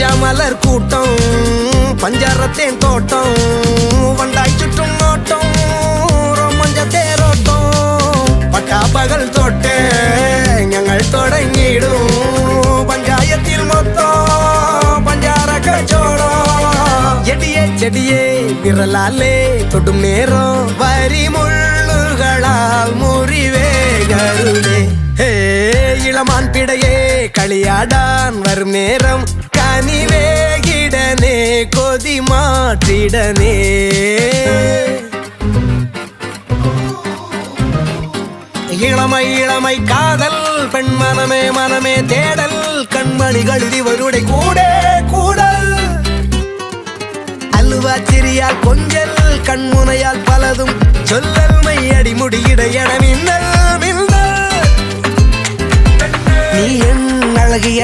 பஞ்சா மலர் கூட்டம் பஞ்சாரத்தேன் தோட்டம் வண்டாய் சுற்றும் நோட்டம் ரொமஞ்ச தேரோட்டம் பட்டா பகல் தொட்டே ഞങ്ങൾ தொடங்கிடும் பஞ்சாயத்தில் மொத்தம் பஞ்சார கச்சோடம் எடியே செடியே விரலாலே தொடும் நேரம் வரி முள்ளுகளால் முறிவே கருளே இளமான் பிடையே களியாடான் வரும் நேரம் கனிவேகிடனே கொதி மாற்றிடனே இளமை இளமை காதல் பெண் மனமே மனமே தேடல் கண்மணிகள் இவருடைய கூட கூடல் அல்வா சிறியால் கொஞ்சல் கண்முனையால் பலதும் சொல்லல் மையடி முடியிட என மின்னல் மின்னல் நீ என் அழகிய